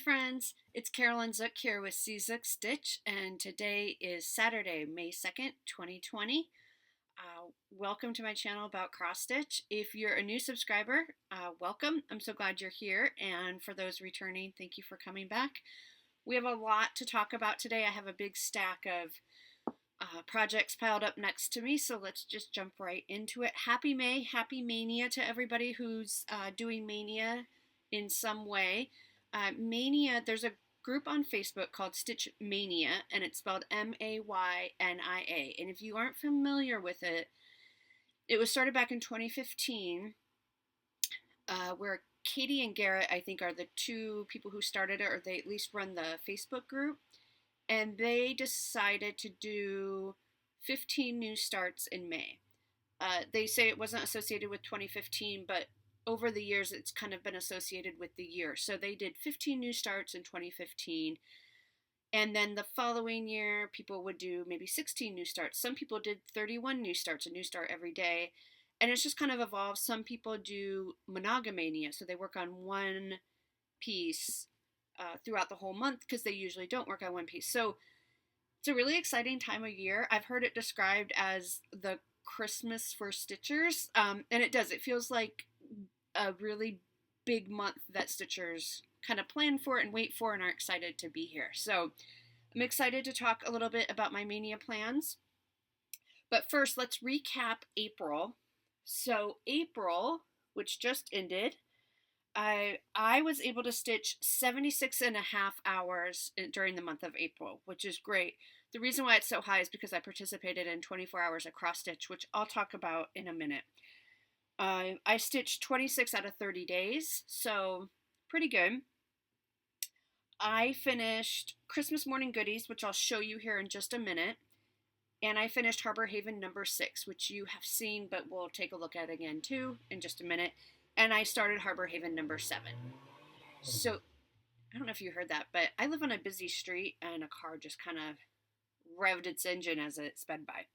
friends, it's Carolyn Zook here with C Zook Stitch, and today is Saturday, May 2nd, 2020. Welcome to my channel about cross stitch. If you're a new subscriber, welcome. I'm so glad you're here, and for those returning, thank you for coming back. We have a lot to talk about today. I have a big stack of projects piled up next to me, so let's just jump right into it. Happy May, happy Mania to everybody who's doing Mania in some way. Mania, there's a group on Facebook called Stitch Mania, and it's spelled Maynia. And if you aren't familiar with it, it was started back in 2015, where Katie and Garrett, I think, are the two people who started it, or they at least run the Facebook group. And they decided to do 15 new starts in May. They say it wasn't associated with 2015, but over the years it's kind of been associated with the year. So they did 15 new starts in 2015. And then the following year, people would do maybe 16 new starts. Some people did 31 new starts, a new start every day. And it's just kind of evolved. Some people do monogamania, so they work on one piece throughout the whole month because they usually don't work on one piece. So it's a really exciting time of year. I've heard it described as the Christmas for stitchers, and it does. It feels like a really big month that stitchers kind of plan for and wait for and are excited to be here. So I'm excited to talk a little bit about my Mania plans. But first, let's recap April. So April, which just ended, I was able to stitch 76 and a half hours during the month of April, which is great. The reason why it's so high is because I participated in 24 hours of cross stitch, which I'll talk about in a minute. I stitched 26 out of 30 days, so pretty good. I finished Christmas Morning Goodies, which I'll show you here in just a minute. And I finished Harbor Haven number 6, which you have seen, but we'll take a look at again too in just a minute. And I started Harbor Haven number 7. So, I don't know if you heard that, but I live on a busy street and a car just kind of revved its engine as it sped by.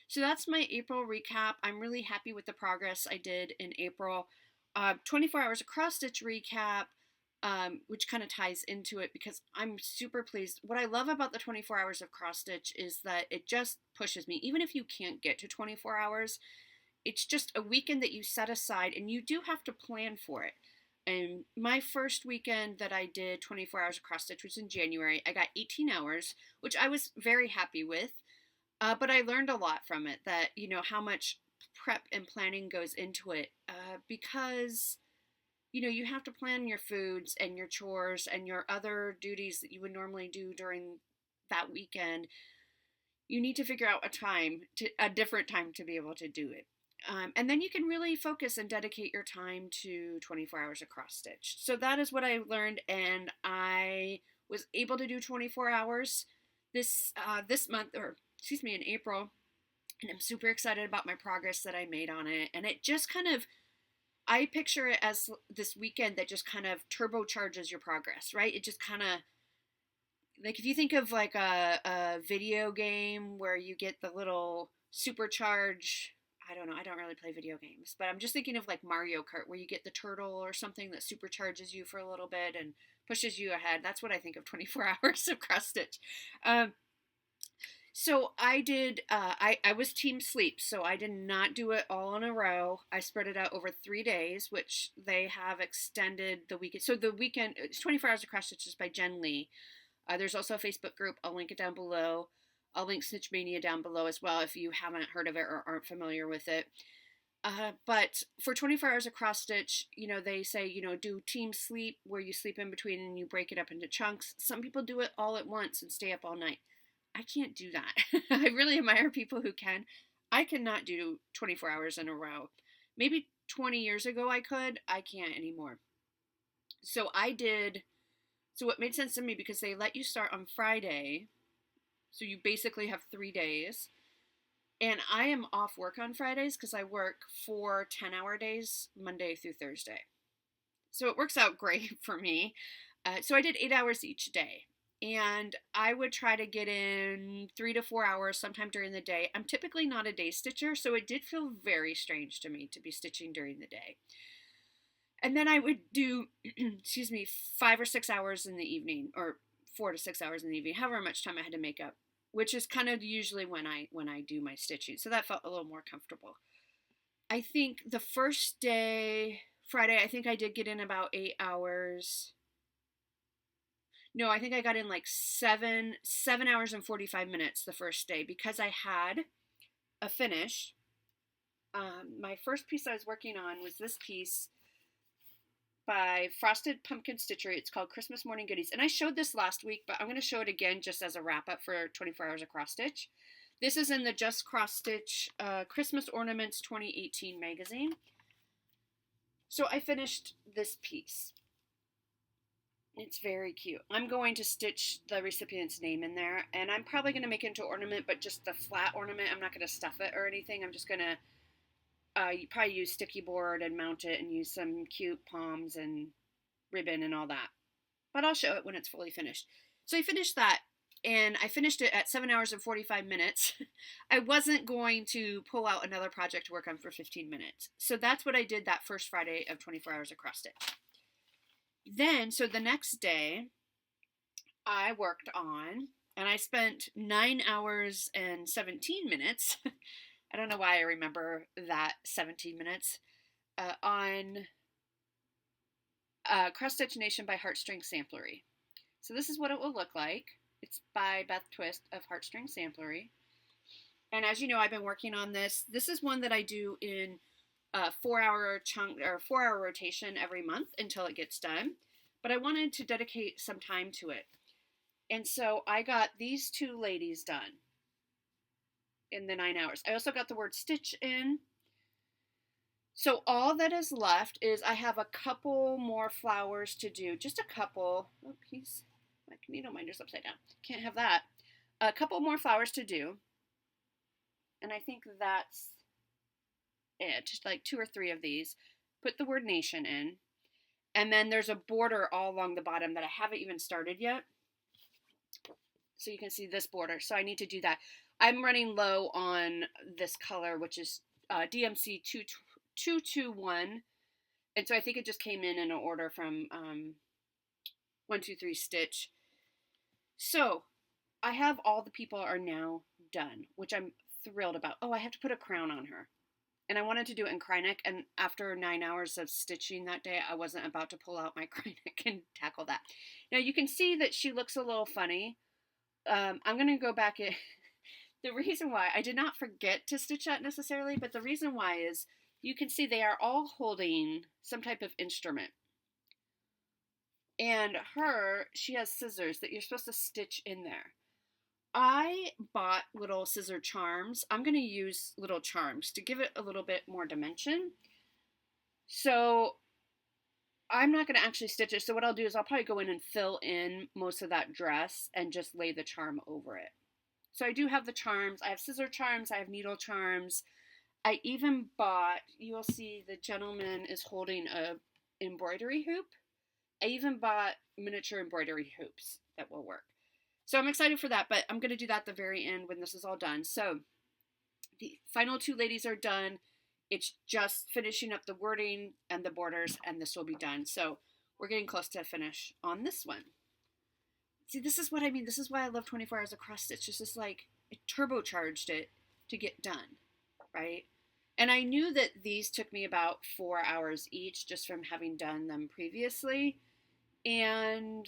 So that's my April recap. I'm really happy with the progress I did in April. 24 hours of cross stitch recap, which kind of ties into it because I'm super pleased. What I love about the 24 hours of cross stitch is that it just pushes me. Even if you can't get to 24 hours, it's just a weekend that you set aside, and you do have to plan for it. And my first weekend that I did 24 hours of cross stitch was in January. I got 18 hours, which I was very happy with. But I learned a lot from it, that, you know, how much prep and planning goes into it, because, you know, you have to plan your foods and your chores and your other duties that you would normally do during that weekend. You need to figure out a different time to be able to do it. And then you can really focus and dedicate your time to 24 hours of cross stitch. So that is what I learned, and I was able to do 24 hours this month, or excuse me, in April, and I'm super excited about my progress that I made on it. And it just kind of, I picture it as this weekend that just kind of turbocharges your progress, right? It just kind of, like if you think of like a video game where you get the little supercharge, I don't know, I don't really play video games, but I'm just thinking of like Mario Kart, where you get the turtle or something that supercharges you for a little bit and pushes you ahead. That's what I think of 24 hours of cross stitch. So I did, I was team sleep, so I did not do it all in a row. I spread it out over 3 days, which they have extended the weekend. So the weekend, it's 24 hours of cross stitches by Jen Lee. There's also a Facebook group. I'll link it down below. I'll link Stitch Mania down below as well if you haven't heard of it or aren't familiar with it. But for 24 hours of cross stitch, you know, they say, you know, do team sleep where you sleep in between and you break it up into chunks. Some people do it all at once and stay up all night. I can't do that. I really admire people who can. I cannot do 24 hours in a row. Maybe 20 years ago I could. I can't anymore. So what made sense to me, because they let you start on Friday, so you basically have 3 days. And I am off work on Fridays because I work 4 10-hour days, Monday through Thursday. So it works out great for me. So I did 8 hours each day. And I would try to get in 3 to 4 hours sometime during the day. I'm typically not a day stitcher, so it did feel very strange to me to be stitching during the day. And then I would do, excuse me, 5 or 6 hours in the evening, or 4 to 6 hours in the evening, however much time I had to make up, which is kind of usually when I do my stitching. So that felt a little more comfortable. I think the first day, Friday, I think I did get in about 8 hours. No, I think I got in like 7 hours and 45 minutes the first day because I had a finish. My first piece I was working on was this piece by Frosted Pumpkin Stitchery. It's called Christmas Morning Goodies. And I showed this last week, but I'm going to show it again just as a wrap up for 24 hours of cross stitch. This is in the Just Cross Stitch Christmas Ornaments 2018 magazine. So I finished this piece. It's very cute. I'm going to stitch the recipient's name in there, and I'm probably going to make it into ornament, but just the flat ornament. I'm not going to stuff it or anything. I'm just going to probably use sticky board and mount it and use some cute palms and ribbon and all that. But I'll show it when it's fully finished. So I finished that, and I finished it at 7 hours and 45 minutes. I wasn't going to pull out another project to work on for 15 minutes. So that's what I did that first Friday of 24 hours of cross stitch. Then, so the next day, I worked on, and I spent 9 hours and 17 minutes. I don't know why I remember that 17 minutes, on Cross Stitch Nation by Heartstring Samplery. So this is what it will look like. It's by Beth Twist of Heartstring Samplery. And as you know, I've been working on this. This is one that I do in a 4-hour chunk or 4-hour rotation every month until it gets done. But I wanted to dedicate some time to it. And so I got these 2 ladies done in the 9 hours. I also got the word stitch in. So all that is left is I have a couple more flowers to do. Just a couple. Oh, please. My needle minder's upside down. Can't have that. A couple more flowers to do. And I think that's it. Like 2 or 3 of these. Put the word nation in. And then there's a border all along the bottom that I haven't even started yet. So you can see this border. So I need to do that. I'm running low on this color, which is DMC 221. And so I think it just came in an order from 123 Stitch. So I have all the people are now done, which I'm thrilled about. Oh, I have to put a crown on her. And I wanted to do it in Kryneck, and after 9 hours of stitching that day, I wasn't about to pull out my Kryneck and tackle that. Now you can see that she looks a little funny. I'm going to go back. The reason why, I did not forget to stitch that necessarily, but the reason why is you can see they are all holding some type of instrument. And she has scissors that you're supposed to stitch in there. I bought little scissor charms. I'm going to use little charms to give it a little bit more dimension. So I'm not going to actually stitch it. So what I'll do is I'll probably go in and fill in most of that dress and just lay the charm over it. So I do have the charms. I have scissor charms. I have needle charms. I even bought, you'll see the gentleman is holding a embroidery hoop. I even bought miniature embroidery hoops that will work. So I'm excited for that, but I'm going to do that at the very end when this is all done. So the final 2 ladies are done. It's just finishing up the wording and the borders, and this will be done. So we're getting close to a finish on this one. See, this is what I mean. This is why I love 24 hours of cross stitch. It's just like it turbocharged it to get done, right? And I knew that these took me about 4 hours each just from having done them previously. And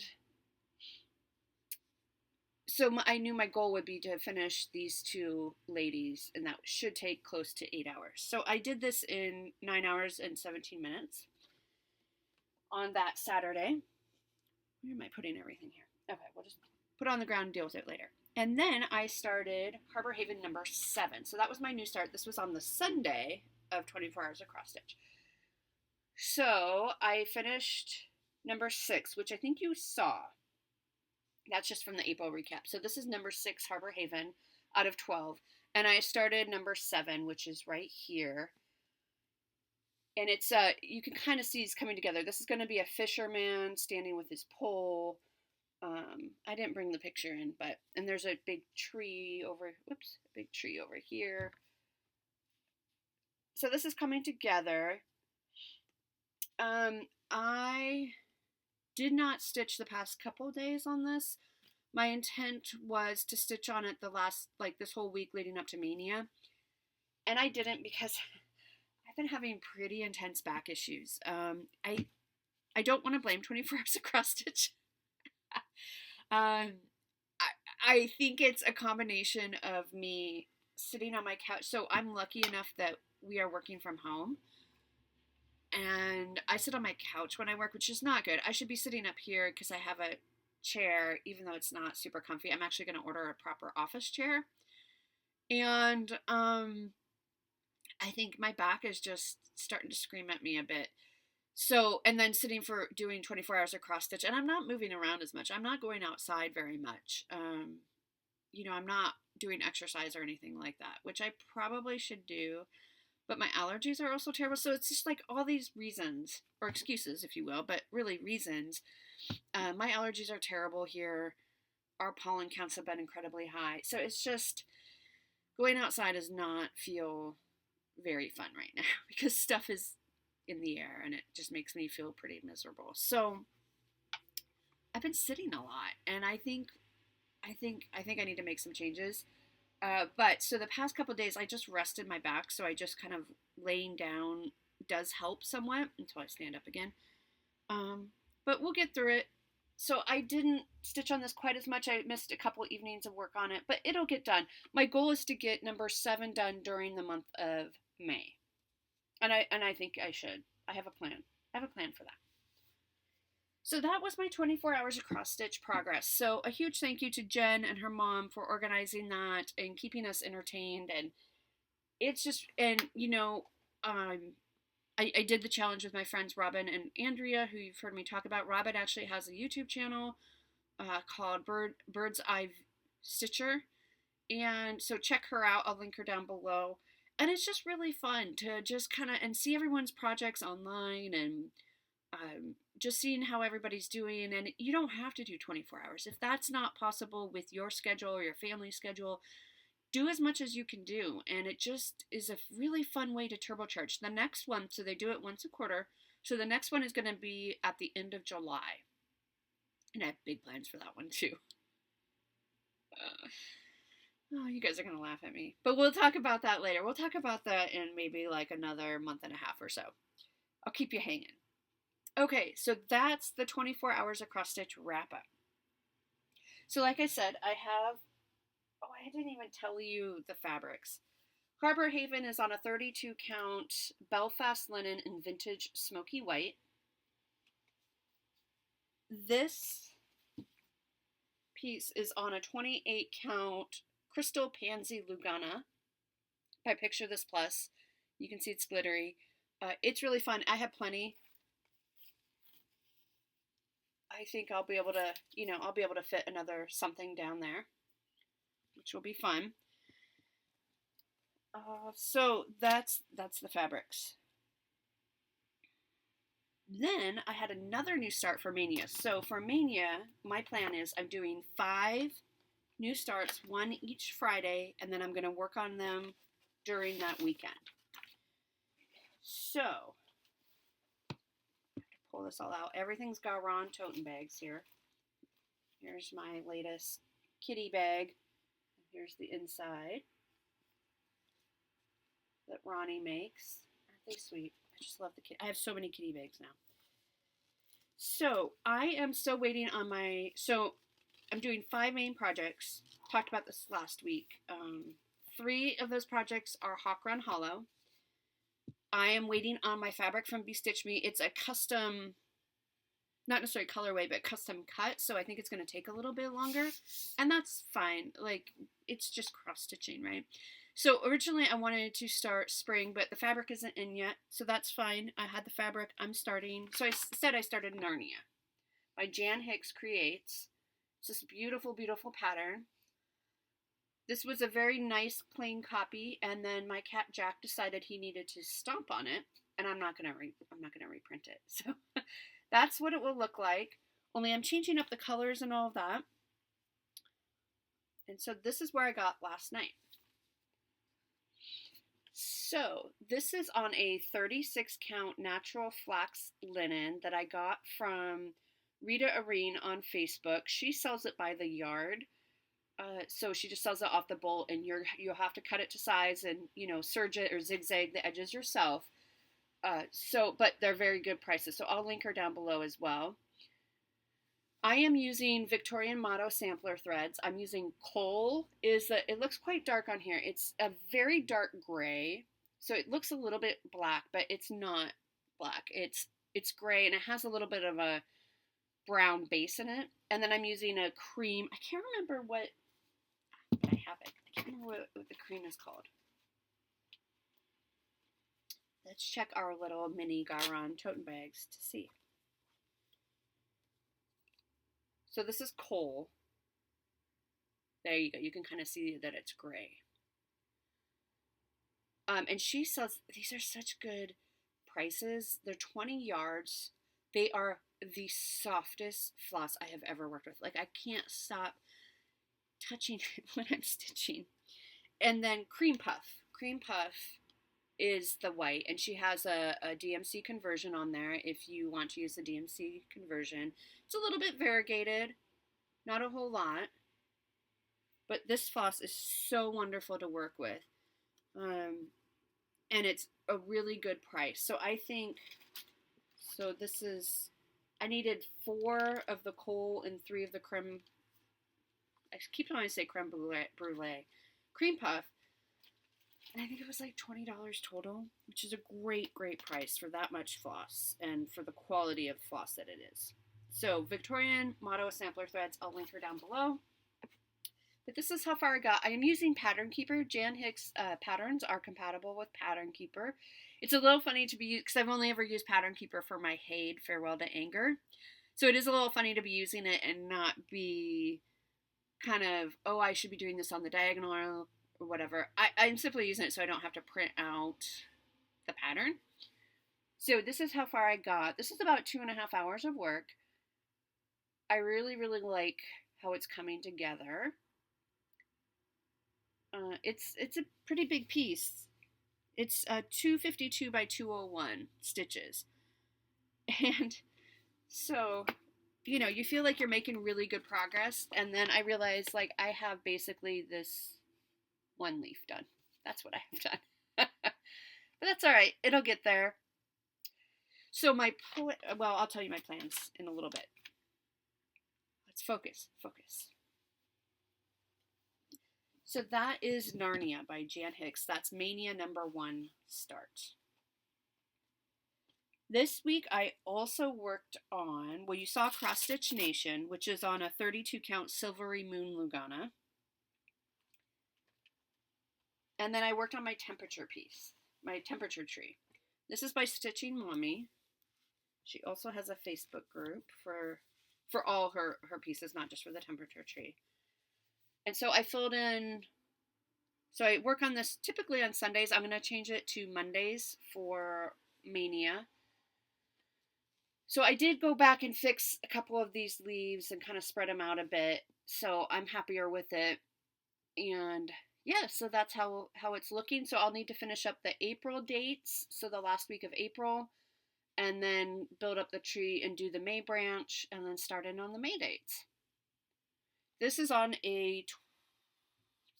so I knew my goal would be to finish these 2 ladies, and that should take close to 8 hours. So I did this in 9 hours and 17 minutes on that Saturday. Where am I putting everything here? Okay, we'll just put it on the ground and deal with it later. And then I started Harbor Haven number 7. So that was my new start. This was on the Sunday of 24 hours of cross stitch. So I finished number 6, which I think you saw. That's just from the April recap. So this is number 6, Harbor Haven, out of 12. And I started number 7, which is right here. And it's, you can kind of see it's coming together. This is going to be a fisherman standing with his pole. I didn't bring the picture in, and there's a big tree over, a big tree over here. So this is coming together. I did not stitch the past couple days on this. My intent was to stitch on it the last, like this whole week leading up to Mania. And I didn't because I've been having pretty intense back issues. I don't want to blame 24 hours of cross stitch. I think it's a combination of me sitting on my couch. So I'm lucky enough that we are working from home. And I sit on my couch when I work, which is not good. I should be sitting up here because I have a chair, even though it's not super comfy. I'm actually going to order a proper office chair. And I think my back is just starting to scream at me a bit. So, and then sitting for doing 24 hours of cross stitch, and I'm not moving around as much. I'm not going outside very much. I'm not doing exercise or anything like that, which I probably should do. But my allergies are also terrible. So it's just like all these reasons, or excuses, if you will, but really reasons. My allergies are terrible here. Our pollen counts have been incredibly high. So it's just going outside does not feel very fun right now because stuff is in the air and it just makes me feel pretty miserable. So I've been sitting a lot, and I think I need to make some changes. But so the past couple of days I just rested my back, so I just kind of laying down does help somewhat until I stand up again. But we'll get through it. So I didn't stitch on this quite as much. I missed a couple evenings of work on it, but it'll get done. My goal is to get number 7 done during the month of May. And I think I should. I have a plan. I have a plan for that. So that was my 24 hours of cross stitch progress. So a huge thank you to Jen and her mom for organizing that and keeping us entertained. And it's just, and I did the challenge with my friends Robin and Andrea, who you've heard me talk about. Robin actually has a YouTube channel called Bird's Eye Stitcher. And so check her out. I'll link her down below. And it's just really fun to just kind of, and see everyone's projects online and just seeing how everybody's doing. And you don't have to do 24 hours. If that's not possible with your schedule or your family schedule, do as much as you can do. And it just is a really fun way to turbocharge. The next one, so they do it once a quarter. So the next one is going to be at the end of July. And I have big plans for that one too. Oh, you guys are going to laugh at me. But we'll talk about that later. We'll talk about that in maybe like another month and a half or so. I'll keep you hanging. Okay, so that's the 24 hours of cross stitch wrap up. So like I said, I didn't even tell you the fabrics. Harbor Haven is on a 32 count Belfast linen in vintage smoky white. This piece is on a 28 count Crystal Pansy Lugana by Picture This Plus. You can see it's glittery. It's really fun. I have plenty. I think I'll be able to fit another something down there, which will be fun. So that's the fabrics. Then I had another new start for Mania. So for Mania, my plan is I'm doing 5 new starts, 1 each Friday, and then I'm going to work on them during that weekend. So, I have to pull this all out. Everything's got Ron tote bags here. Here's my latest kitty bag. Here's the inside that Ronnie makes. Aren't they sweet? I just love the kitty. I have so many kitty bags now. So I am still waiting on I'm doing 5 main projects. Talked about this last week. 3 of those projects are Hawk Run Hollow. I am waiting on my fabric from Be Stitch Me. It's a custom, not necessarily colorway, but custom cut. So I think it's going to take a little bit longer. And that's fine. Like, it's just cross stitching, right? So originally I wanted to start spring, but the fabric isn't in yet. So that's fine. I had the fabric. I'm starting. So I said I started Narnia by Jan Hicks Creates. It's this beautiful, beautiful pattern. This was a very nice plain copy, and then my cat Jack decided he needed to stomp on it, and I'm not gonna reprint it. So that's what it will look like. Only I'm changing up the colors and all of that. And so this is where I got last night. So this is on a 36 count natural flax linen that I got from Rita Areen on Facebook. She sells it by the yard. So she just sells it off the bolt, and you'll have to cut it to size and serge it or zigzag the edges yourself. But they're very good prices. So I'll link her down below as well. I am using Victorian Motto sampler threads. I'm using coal. It looks quite dark on here. It's a very dark gray, so it looks a little bit black, but it's not black. It's gray, and it has a little bit of a brown base in it. And then I'm using a cream. I can't remember what. I have it. I can't remember what the cream is called. Let's check our little mini Garon tote bags to see. So this is coal. There you go. You can kind of see that it's gray. And she says these are such good prices. They're 20 yards. They are the softest floss I have ever worked with. Like, I can't stop touching it when I'm stitching. And then Cream Puff. Cream Puff is the white, and she has a DMC conversion on there if you want to use the DMC conversion. It's a little bit variegated, not a whole lot, but this floss is so wonderful to work with, and it's a really good price. So I think, I needed 4 of the coal and 3 of the creme, I keep trying to say creme brulee, Cream Puff. And I think it was like $20 total, which is a great, great price for that much floss and for the quality of floss that it is. So Victorian Motto sampler threads, I'll link her down below. But this is how far I got. I am using Pattern Keeper. Jan Hicks patterns are compatible with Pattern Keeper. It's a little funny to be used, because I've only ever used Pattern Keeper for my Haid Farewell to Anger. So it is a little funny to be using it and not be kind of, oh, I should be doing this on the diagonal or whatever. I'm simply using it so I don't have to print out the pattern. So this is how far I got. This is about 2.5 hours of work. I really, really like how it's coming together. It's a pretty big piece. It's 252 by 201 stitches. And so, you feel like you're making really good progress. And then I realized, like, I have basically this one leaf done. That's what I have done. But that's all right. It'll get there. So I'll tell you my plans in a little bit. Let's focus. So that is Narnia by Jan Hicks. That's Mania #1 start. This week I also worked on, well, you saw Cross Stitch Nation, which is on a 32 count Silvery Moon Lugana. And then I worked on my temperature piece, my temperature tree. This is by Stitching Mommy. She also has a Facebook group for all her pieces, not just for the temperature tree. And so I filled in, so I work on this typically on Sundays. I'm going to change it to Mondays for Mania. So I did go back and fix a couple of these leaves and kind of spread them out a bit. So I'm happier with it. And yeah, so that's how it's looking. So I'll need to finish up the April dates, so the last week of April, and then build up the tree and do the May branch, and then start in on the May dates. This is on a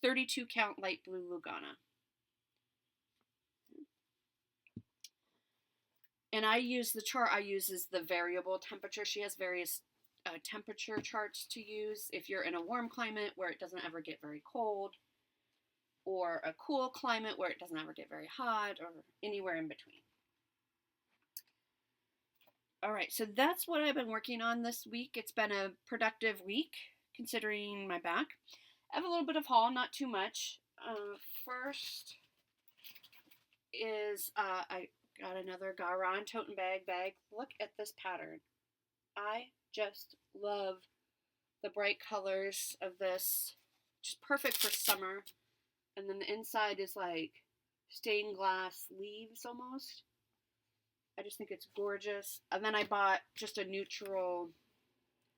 32 count light blue Lugana. And I use the chart I use is the variable temperature. She has various temperature charts to use if you're in a warm climate where it doesn't ever get very cold, or a cool climate where it doesn't ever get very hot, or anywhere in between. All right, so that's what I've been working on this week. It's been a productive week, considering my back. I have a little bit of haul, not too much. First is I got another Garon tote bag. Look at this pattern. I just love the bright colors of this. Just perfect for summer. And then the inside is like stained glass leaves almost. I just think it's gorgeous. And then I bought just a neutral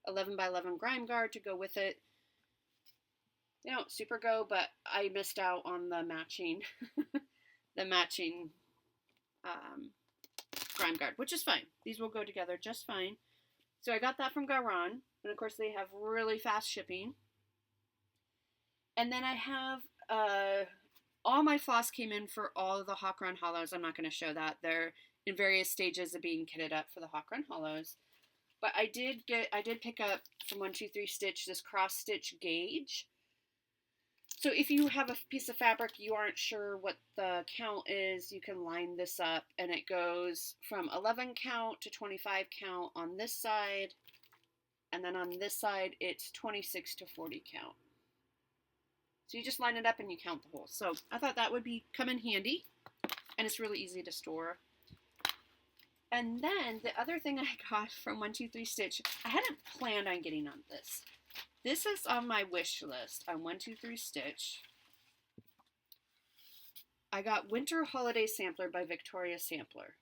11 by 11 grime guard to go with it. They don't super go, but I missed out on the matching the matching grime guard, which is fine. These will go together just fine. So I got that from Garan, and of course they have really fast shipping. And then I have all my floss came in for all of the Hawk Run Hollows. I'm not going to show that. They're in various stages of being kitted up for the Hawk Run Hollows. But I did pick up from 123 Stitch this cross stitch gauge. So if you have a piece of fabric you aren't sure what the count is, you can line this up, and it goes from 11 count to 25 count on this side, and then on this side it's 26 to 40 count. So you just line it up and you count the holes. So I thought that would come in handy, and it's really easy to store. And then the other thing I got from 123 Stitch, I hadn't planned on getting on this. This is on my wish list on 123 Stitch. I got Winter Holiday Sampler by Victoria Sampler.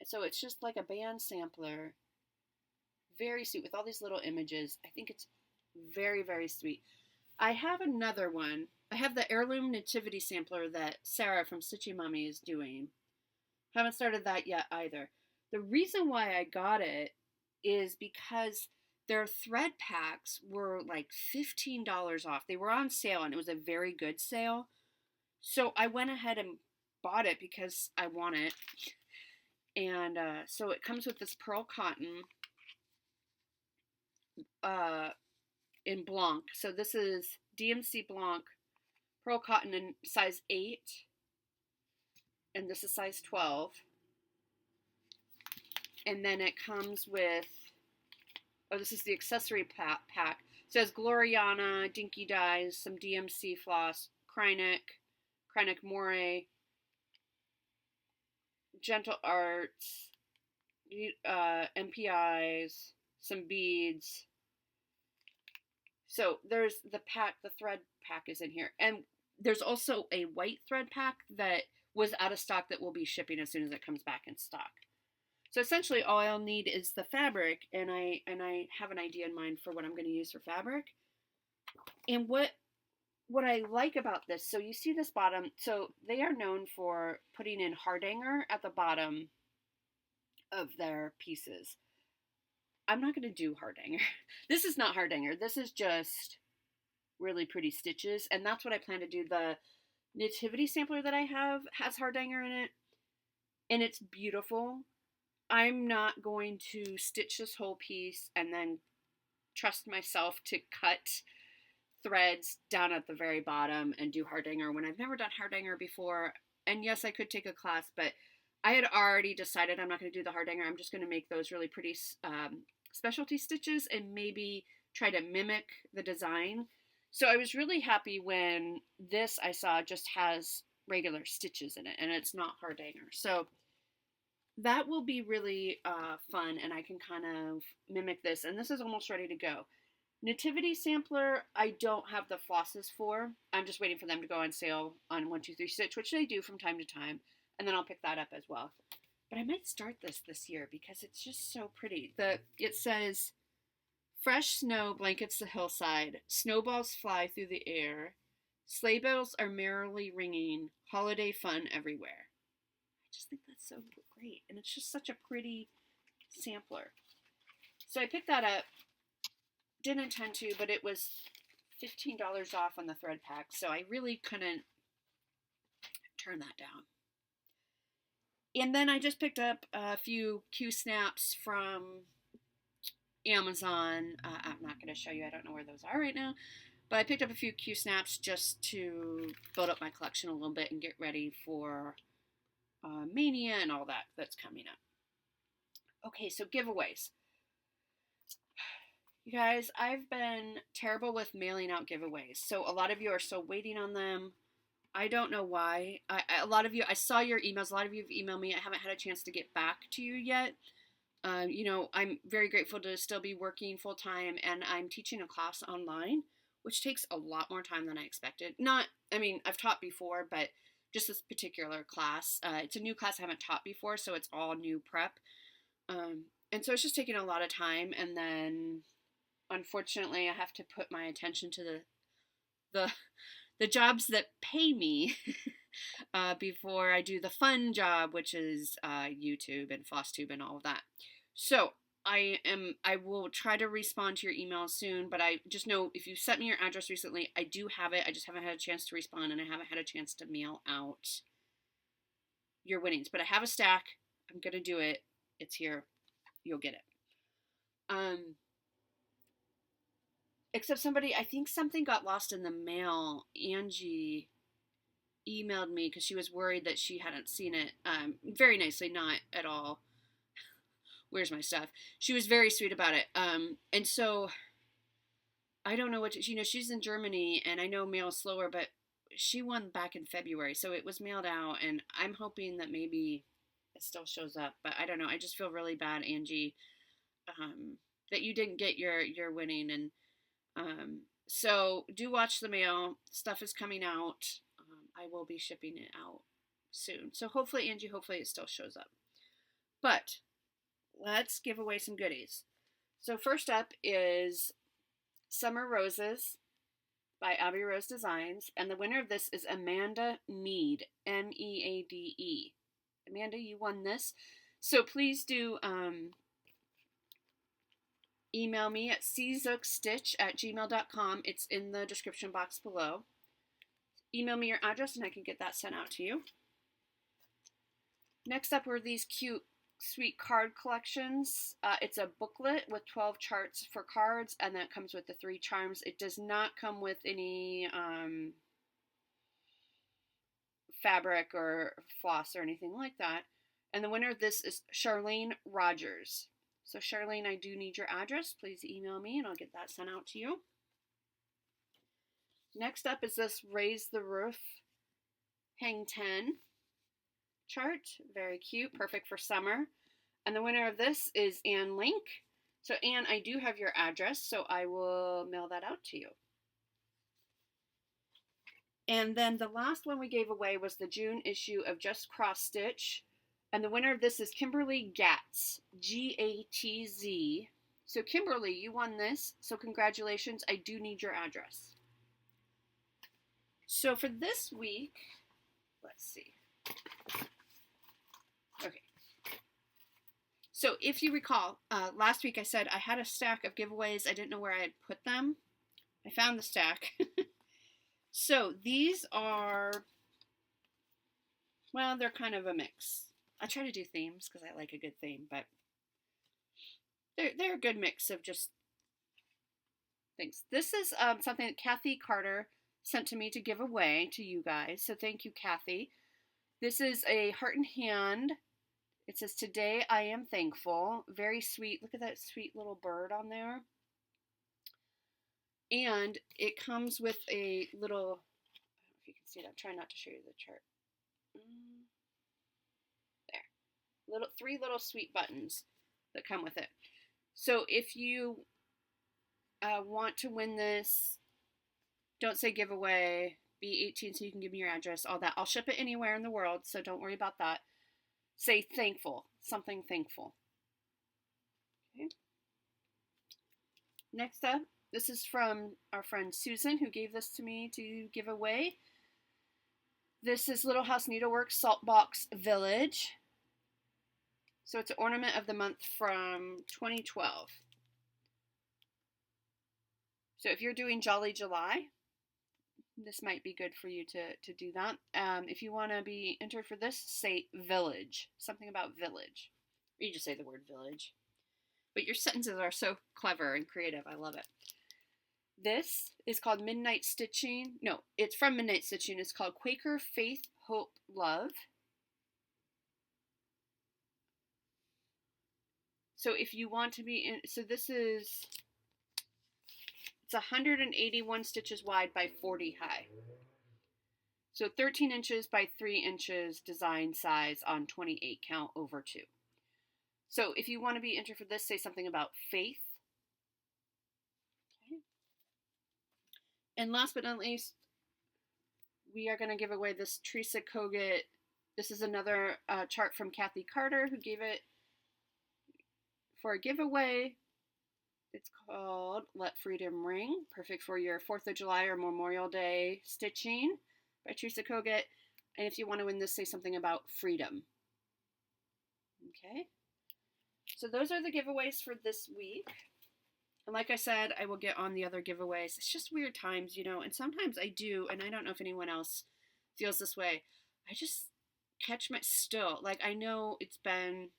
So it's just like a band sampler. Very sweet with all these little images. I think it's very, very sweet. I have another one. I have the Heirloom Nativity Sampler that Sarah from Stitchy Mommy is doing. Haven't started that yet either. The reason why I got it is because their thread packs were like $15 off. They were on sale, and it was a very good sale. So I went ahead and bought it because I want it. And so it comes with this pearl cotton in Blanc. So this is DMC Blanc pearl cotton in size 8, and this is size 12. And then it comes with, this is the accessory pack. It says Gloriana, Dinky Dyes, some DMC floss, Krynic Moire, Gentle Arts, MPIs, some beads. So there's the thread pack is in here. And there's also a white thread pack that was out of stock that will be shipping as soon as it comes back in stock. So essentially all I'll need is the fabric, and I have an idea in mind for what I'm going to use for fabric. And what I like about this, so you see this bottom, so they are known for putting in hardanger at the bottom of their pieces. I'm not going to do hardanger. This is not hardanger. This is just really pretty stitches, and that's what I plan to do. The Nativity Sampler that I have has hardanger in it, and it's beautiful. I'm not going to stitch this whole piece and then trust myself to cut threads down at the very bottom and do hardanger when I've never done hardanger before. And yes, I could take a class, but I had already decided I'm not going to do the hardanger. I'm just going to make those really pretty specialty stitches and maybe try to mimic the design. So I was really happy when this I saw just has regular stitches in it and it's not hardanger. So that will be really fun, and I can kind of mimic this. And this is almost ready to go. Nativity Sampler, I don't have the flosses for. I'm just waiting for them to go on sale on 123 Stitch, which they do from time to time. And then I'll pick that up as well. But I might start this year because it's just so pretty. It says, fresh snow blankets the hillside. Snowballs fly through the air. Sleigh bells are merrily ringing. Holiday fun everywhere. I just think that's so great. And it's just such a pretty sampler. So I picked that up. Didn't intend to, but it was $15 off on the thread pack. So I really couldn't turn that down. And then I just picked up a few Q-snaps from Amazon. I'm not going to show you. I don't know where those are right now. But I picked up a few Q-snaps just to build up my collection a little bit and get ready for Mania and all that's coming up. Okay, so giveaways. You guys, I've been terrible with mailing out giveaways. So a lot of you are still waiting on them. I don't know why. A lot of you, I saw your emails. A lot of you have emailed me. I haven't had a chance to get back to you yet. I'm very grateful to still be working full time, and I'm teaching a class online, which takes a lot more time than I expected. I've taught before, but just this particular class. It's a new class I haven't taught before, so it's all new prep. And so it's just taking a lot of time, and then unfortunately I have to put my attention to the the jobs that pay me before I do the fun job, which is YouTube and Flosstube and all of that. So I will try to respond to your email soon, but I just know if you sent me your address recently, I do have it. I just haven't had a chance to respond, and I haven't had a chance to mail out your winnings. But I have a stack. I'm gonna do it. It's here. You'll get it. Except I think something got lost in the mail. Angie emailed me because she was worried that she hadn't seen it. Very nicely, not at all. Where's my stuff? She was very sweet about it. And so I don't know what to, she's in Germany, and I know mail is slower, but she won back in February, so it was mailed out, and I'm hoping that maybe it still shows up, but I don't know. I just feel really bad, Angie, that you didn't get your winning, and so do watch the mail. Stuff is coming out. I will be shipping it out soon. So hopefully, Angie, it still shows up. But let's give away some goodies. So first up is Summer Roses by Abby Rose Designs. And the winner of this is Amanda Meade, Meade. Amanda, you won this. So please do email me at czookstitch@gmail.com. It's in the description box below. Email me your address and I can get that sent out to you. Next up were these cute, sweet card collections. It's a booklet with 12 charts for cards, and that comes with the 3 charms. It does not come with any fabric or floss or anything like that. And the winner of this is Charlene Rogers. So Charlene, I do need your address. Please email me and I'll get that sent out to you. Next up is this Raise the Roof Hang 10 chart. Very cute, perfect for summer. And the winner of this is Ann Link. So Ann, I do have your address, so I will mail that out to you. And then the last one we gave away was the June issue of Just Cross Stitch. And the winner of this is Kimberly Gatz, Gatz. So Kimberly, you won this, so congratulations. I do need your address. So for this week, let's see. Okay. So if you recall, last week I said I had a stack of giveaways. I didn't know where I had put them. I found the stack. So these are, well, they're kind of a mix. I try to do themes because I like a good theme, but they're a good mix of just things. This is something that Kathy Carter sent to me to give away to you guys. So thank you, Kathy. This is a heart and hand. It says, "Today I am thankful." Very sweet. Look at that sweet little bird on there. And it comes with a little, I don't know if you can see it. I'm trying not to show you the chart. There. 3 little sweet buttons that come with it. So if you want to win this, don't say giveaway, be 18 so you can give me your address, all that. I'll ship it anywhere in the world, so don't worry about that. Say thankful, something thankful. Okay. Next up, this is from our friend Susan, who gave this to me to give away. This is Little House Needlework Saltbox Village. So it's an ornament of the month from 2012. So if you're doing Jolly July, this might be good for you to do that. If you want to be entered for this, say village. Something about village. Or you just say the word village. But your sentences are so clever and creative. I love it. This is called Midnight Stitching. No, it's from Midnight Stitching. It's called Quaker Faith, Hope, Love. So if you want to be in, so this is, it's 181 stitches wide by 40 high. So 13 inches by 3 inches design size on 28 count over 2. So if you want to be entered for this, say something about faith. Okay. And last but not least, we are going to give away this Teresa Kogut. This is another chart from Kathy Carter, who gave it for a giveaway. It's called Let Freedom Ring, perfect for your 4th of July or Memorial Day stitching by Teresa Kogut. And if you want to win this, say something about freedom. Okay. So those are the giveaways for this week. And like I said, I will get on the other giveaways. It's just weird times, you know, and sometimes I do, and I don't know if anyone else feels this way. I just catch my still. Like, I know it's been,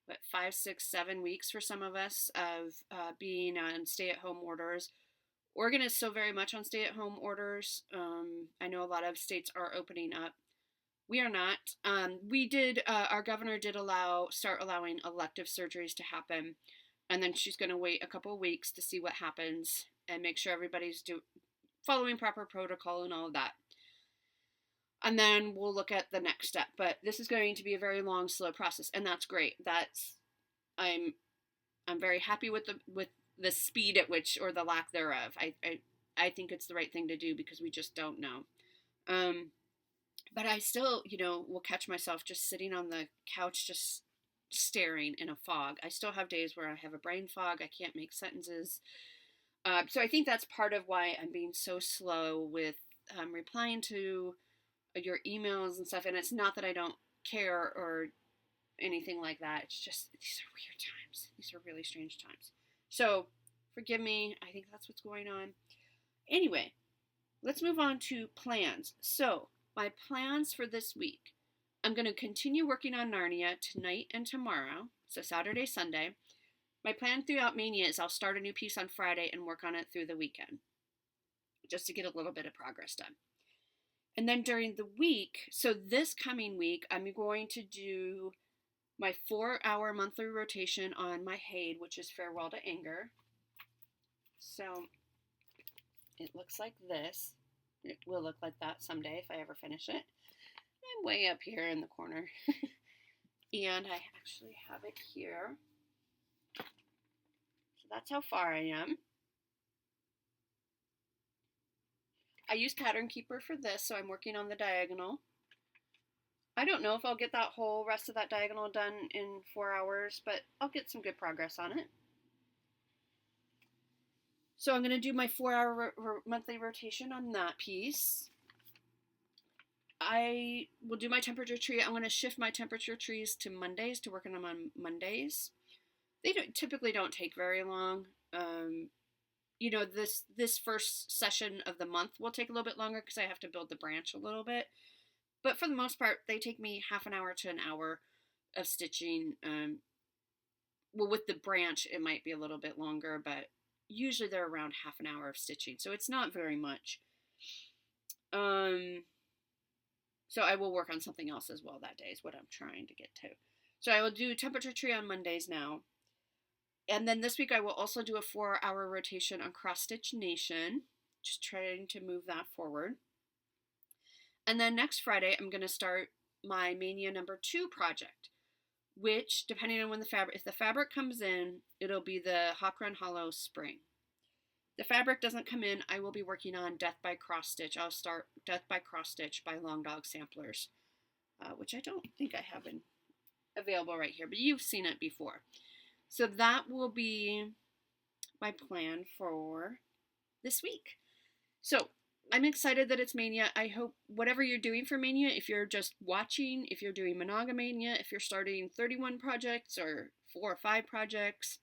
what, 5, 6, 7 weeks for some of us of being on stay-at-home orders. Oregon is still very much on stay-at-home orders. I know a lot of states are opening up. We are not. We did, our governor did start allowing elective surgeries to happen. And then she's going to wait a couple of weeks to see what happens and make sure everybody's following proper protocol and all of that. And then we'll look at the next step. But this is going to be a very long, slow process, and that's great. I'm very happy with the speed at which, or the lack thereof. I think it's the right thing to do because we just don't know. But I still, you know, will catch myself just sitting on the couch, just staring in a fog. I still have days where I have a brain fog. I can't make sentences. So I think that's part of why I'm being so slow with replying to your emails and stuff. And it's not that I don't care or anything like that. It's just, these are weird times. These are really strange times. So forgive me. I think that's what's going on. Anyway, let's move on to plans. So my plans for this week. I'm going to continue working on Narnia tonight and tomorrow, so Saturday, Sunday. My plan throughout Mania is I'll start a new piece on Friday and work on it through the weekend, just to get a little bit of progress done. And then during the week, so this coming week, I'm going to do my 4-hour monthly rotation on my Haid, which is Farewell to Anger. So it looks like this. It will look like that someday if I ever finish it. I'm way up here in the corner. And I actually have it here. So that's how far I am. I use Pattern Keeper for this, so I'm working on the diagonal. I don't know if I'll get that whole rest of that diagonal done in 4 hours, but I'll get some good progress on it. So I'm going to do my 4-hour monthly rotation on that piece. I will do my temperature tree. I'm going to shift my temperature trees to Mondays, to work on them on Mondays. They typically don't take very long. You know, this first session of the month will take a little bit longer because I have to build the branch a little bit. But for the most part, they take me half an hour to an hour of stitching. Well, with the branch, it might be a little bit longer, but usually they're around half an hour of stitching, so it's not very much. So I will work on something else as well that day is what I'm trying to get to. So I will do temperature tree on Mondays now. And then this week I will also do a 4-hour rotation on Cross Stitch Nation, just trying to move that forward. And then next Friday I'm going to start my Mania number 2 project, which, depending on when if the fabric comes in, it'll be the Hawk Run Hollow Spring. If the fabric doesn't come in, I will be working on Death by Cross Stitch. I'll start Death by Cross Stitch by Long Dog Samplers, which I don't think I have available right here, but you've seen it before. So that will be my plan for this week. So I'm excited that it's Mania. I hope whatever you're doing for Mania, if you're just watching, if you're doing Monogamania, if you're starting 31 projects or 4 or 5 projects,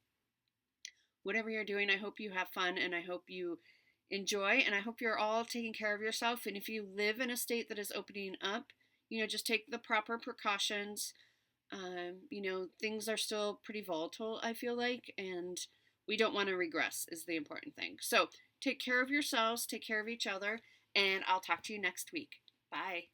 whatever you're doing, I hope you have fun and I hope you enjoy, and I hope you're all taking care of yourself. And if you live in a state that is opening up, you know, just take the proper precautions. You know, things are still pretty volatile, I feel like, and we don't want to regress is the important thing. So take care of yourselves, take care of each other, and I'll talk to you next week. Bye.